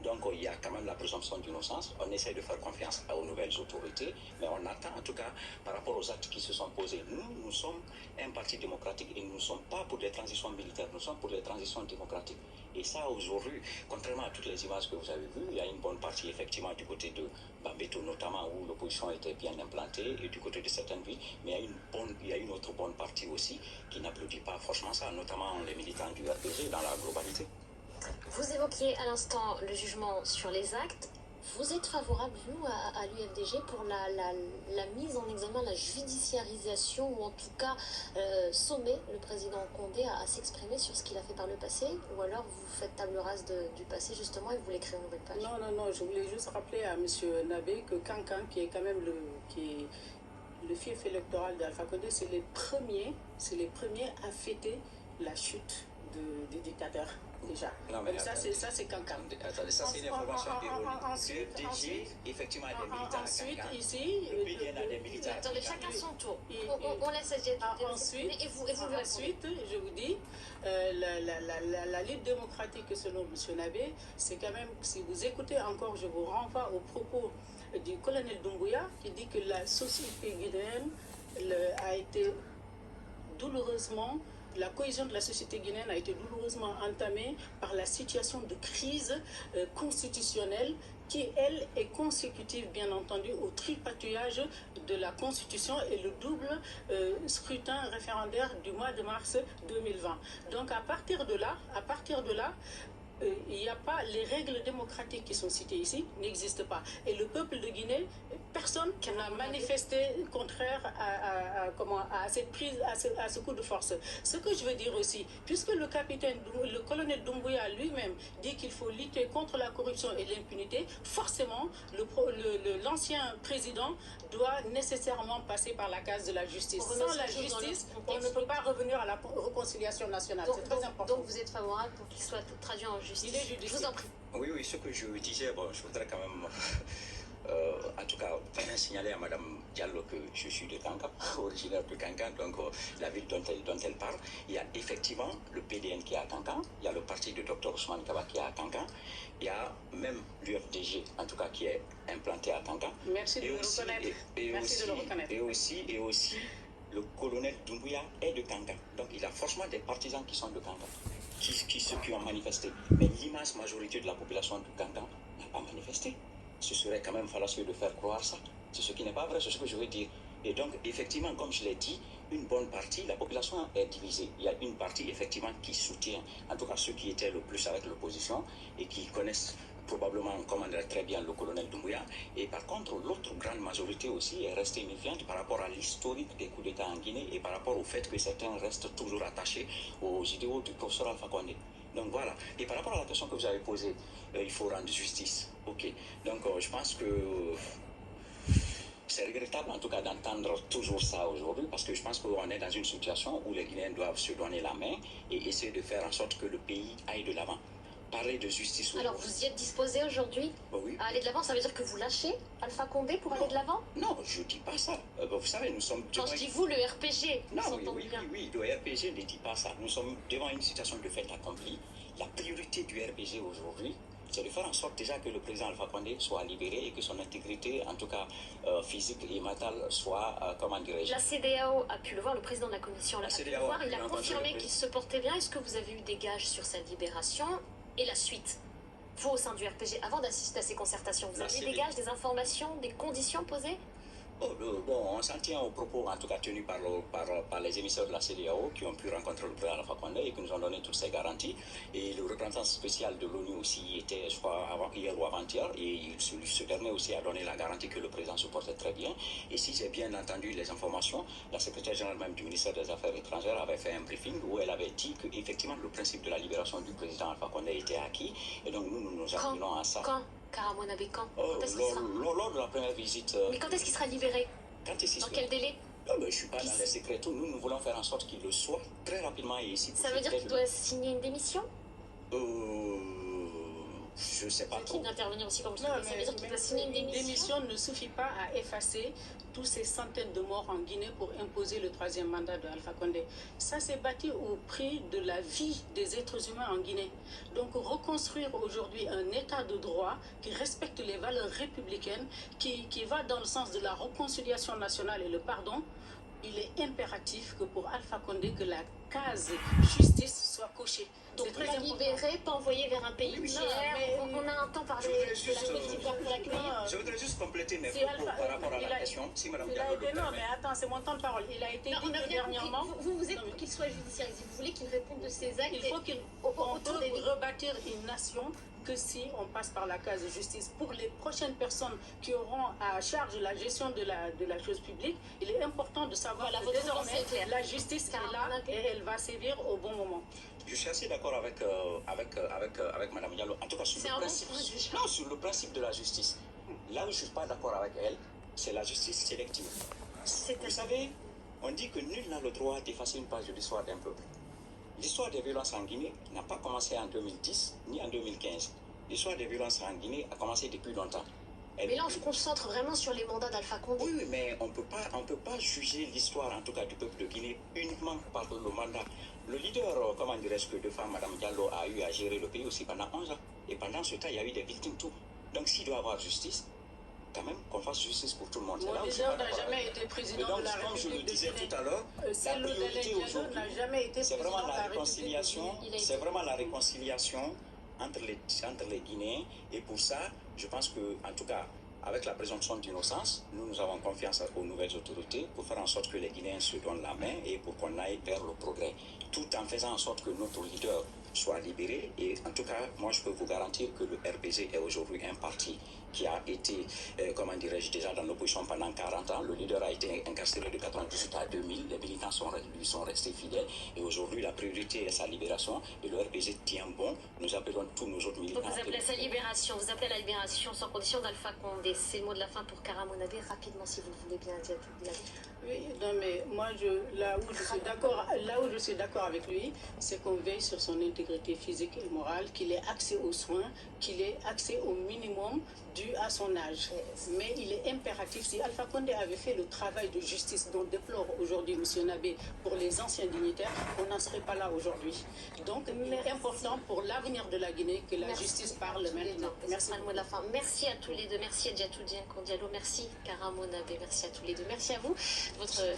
Donc il y a quand même la présomption d'innocence. On essaie de faire confiance aux nouvelles autorités, mais on attend en tout cas par rapport aux actes qui se sont posés. Nous sommes un parti démocratique et nous ne sommes pas pour des transitions militaires, nous sommes pour des transitions démocratiques. Et ça aujourd'hui, contrairement à toutes les images que vous avez vues, il y a une bonne partie effectivement du côté de Bambeto notamment où l'opposition était bien implantée et du côté de certaines villes, mais il y a une autre bonne partie aussi qui n'applaudit pas franchement ça, notamment les militants du RPG dans la globalité. Vous évoquiez à l'instant le jugement sur les actes. Vous êtes favorable, vous, à l'UFDG pour la mise en examen, la judiciarisation, ou en tout cas sommer le président Condé à s'exprimer sur ce qu'il a fait par le passé, ou alors vous faites table rase du passé justement et vous voulez créer une nouvelle page? Non, je voulais juste rappeler à M. Nabé que Kankan, qui est quand même le fief électoral d'Alpha Condé, c'est les premiers à fêter la chute du dictateur. Déjà. Non, mais ça c'est Kankan. Attendez, ça c'est une information erronée. DG, effectivement, a des militants ensuite, à Kankan. ici, le PDN a des militants. Attendez, chacun son tour. On laisse ensuite, je vous dis, la lutte démocratique selon M. Nabé, c'est quand même, si vous écoutez encore, je vous renvoie aux propos du colonel Doumbouya qui dit que la société guinéenne a été douloureusement. La cohésion de la société guinéenne a été douloureusement entamée par la situation de crise constitutionnelle qui, elle, est consécutive, bien entendu, au tripatouillage de la Constitution et le double scrutin référendaire du mois de mars 2020. Donc, à partir de là, il n'y a pas les règles démocratiques qui sont citées ici, n'existent pas. Et le peuple de Guinée, personne n'a manifesté contraire à cette prise, à ce coup de force. Ce que je veux dire aussi, puisque le colonel Doumbouya lui-même dit qu'il faut lutter contre la corruption et l'impunité, forcément, l'ancien président doit nécessairement passer par la case de la justice. Sans la justice, on ne peut pas revenir à la réconciliation nationale. C'est très important. Donc vous êtes favorable pour qu'il soit traduit en justice? Il est judiciaire. Je vous en prie. Oui, ce que je disais, je voudrais quand même, en tout cas, signaler à Mme Diallo que je suis de Kankan, originaire de Kankan, donc la ville dont elle parle. Il y a effectivement le PDN qui est à Kankan, il y a le parti de Dr Ousmane Kaba qui est à Kankan, il y a même l'UFDG, en tout cas, qui est implanté à Kankan. Merci de le reconnaître. Merci de le reconnaître. Et aussi, le colonel Doumbouya est de Kankan. Donc, il y a forcément des partisans qui sont de Kankan. Qui ont manifesté. Mais l'immense majorité de la population de Kankan n'a pas manifesté. Ce serait quand même fallacieux de faire croire ça. C'est ce qui n'est pas vrai, c'est ce que je veux dire. Et donc, effectivement, comme je l'ai dit, une bonne partie, la population est divisée. Il y a une partie, effectivement, qui soutient, en tout cas ceux qui étaient le plus avec l'opposition et qui connaissent probablement, comme on dirait très bien, le colonel Doumbouya. Et par contre, l'autre grande majorité aussi est restée méfiante par rapport à l'historique des coups d'État en Guinée et par rapport au fait que certains restent toujours attachés aux idéaux du professeur Alpha Condé. Donc voilà. Et par rapport à la question que vous avez posée, il faut rendre justice. Ok. Donc je pense que c'est regrettable en tout cas d'entendre toujours ça aujourd'hui parce que je pense qu'on est dans une situation où les Guinéens doivent se donner la main et essayer de faire en sorte que le pays aille de l'avant. Parler de justice. Alors vous y êtes disposé aujourd'hui oui. à aller de l'avant? Ça veut dire que vous lâchez Alpha Condé pour aller de l'avant? Non, je ne dis pas ça. Vous savez, nous sommes... Quand je dis vous, le RPG. Non, oui, le RPG ne dit pas ça. Nous sommes devant une situation de fait accompli. La priorité du RPG aujourd'hui, c'est de faire en sorte déjà que le président Alpha Condé soit libéré et que son intégrité, en tout cas physique et mentale, soit, comment dirais-je... La CEDEAO a pu le voir, le président de la commission l'a pu le voir, il a confirmé qu'il se portait bien. Est-ce que vous avez eu des gages sur sa libération? Et la suite, vous au sein du RPG, avant d'assister à ces concertations, vous avez des gages, des informations, des conditions posées? On s'en tient aux propos, en tout cas tenus par les émissaires de la CEDEAO qui ont pu rencontrer le président Alpha Condé et qui nous ont donné toutes ces garanties. Et le représentant spécial de l'ONU aussi était, je crois, hier ou avant-hier, et ce dernier aussi a donné la garantie que le président se portait très bien. Et si j'ai bien entendu les informations, la secrétaire générale même du ministère des Affaires étrangères avait fait un briefing où elle avait dit qu'effectivement le principe de la libération du président Alpha Condé était acquis. Et donc nous nous appelons à ça. Karamouna Bécan, quand est-ce qu'il sera... Lors de la première visite... Mais quand est-ce qu'il sera libéré? Dans quel délai? Non, mais je ne suis pas dans les secrets. Nous voulons faire en sorte qu'il le soit très rapidement et ici. Ça veut dire qu'il doit signer une démission? Je ne sais pas trop. D'intervenir aussi comme Non, ça veut dire qu'il doit signer une démission. Ne suffit pas à effacer tous ces centaines de morts en Guinée pour imposer le troisième mandat de Alpha Condé. Ça s'est bâti au prix de la vie des êtres humains en Guinée. Donc reconstruire aujourd'hui un état de droit qui respecte les valeurs républicaines, qui va dans le sens de la réconciliation nationale et le pardon, il est impératif que pour Alpha Condé, que la case justice soit cochée. Donc la libérer, pas envoyer vers un pays tiers. On a un temps parlé de la politique pour l'accueillir. Je voudrais juste compléter mes propos par rapport à la question. Si Mme Diallo le permet. Non, mais attends, c'est mon temps de parole. Il a été dit dernièrement. Vous êtes pour qu'il soit judiciarisé. Vous voulez qu'il réponde de ses actes. Il faut qu'on peut rebâtir une nation que si on passe par la case de justice. Pour les prochaines personnes qui auront à charge la gestion de la chose publique, il est important de savoir que désormais la justice est là et elle va sévir au bon moment. Je suis assez d'accord avec Mme Diallo. En tout cas, sur le principe de la justice. Là où je ne suis pas d'accord avec elle, c'est la justice sélective. Vous savez, on dit que nul n'a le droit d'effacer une page de l'histoire d'un peuple. L'histoire des violences en Guinée n'a pas commencé en 2010 ni en 2015. L'histoire des violences en Guinée a commencé depuis longtemps. Mais là, on se concentre vraiment sur les mandats d'Alpha Condé. Oui, mais on peut pas juger l'histoire, en tout cas du peuple de Guinée, uniquement par le mandat. Le leader, comment dirais-je, que de femmes, Mme Diallo, a eu à gérer le pays aussi pendant 11 ans. Et pendant ce temps, il y a eu des victimes tout. Donc s'il doit y avoir justice, quand même qu'on fasse justice pour tout le monde. Mon leader n'a jamais été président de la République. Comme je le disais tout à l'heure, la priorité aujourd'hui, c'est vraiment la réconciliation. C'est vraiment la réconciliation entre les Guinéens. Et pour ça, je pense que, en tout cas, avec la présomption d'innocence, nous avons confiance aux nouvelles autorités pour faire en sorte que les Guinéens se donnent la main et pour qu'on aille vers le progrès, tout en faisant en sorte que notre leader soit libéré. Et en tout cas, moi, je peux vous garantir que le RPG est aujourd'hui un parti qui a été, comment dirais-je, déjà dans l'opposition pendant 40 ans. Le leader a été incarcéré de 98 à 2000. Les militants lui sont restés fidèles. Et aujourd'hui, la priorité est sa libération. Et le RPG tient bon. Nous appelons tous nos autres militants. Donc vous appelez sa libération. Vous appelez la libération sans condition d'Alpha Condé. C'est le mot de la fin pour Kara Monabé. Rapidement, si vous le voulez bien, Diatou. Oui, non, mais moi, là où je suis d'accord avec lui, c'est qu'on veille sur son intégrité physique et morale, qu'il ait accès aux soins, qu'il ait accès au minimum dû à son âge. Mais il est impératif, si Alpha Condé avait fait le travail de justice dont déplore aujourd'hui M. Nabé pour les anciens dignitaires, on n'en serait pas là aujourd'hui. Donc, il est important pour l'avenir de la Guinée que la justice parle maintenant. Merci. Le mot de la fin. Merci à tous les deux. Merci à Diatou Diallo. Merci Kara Monabé. Merci à tous les deux. Merci à vous. Votre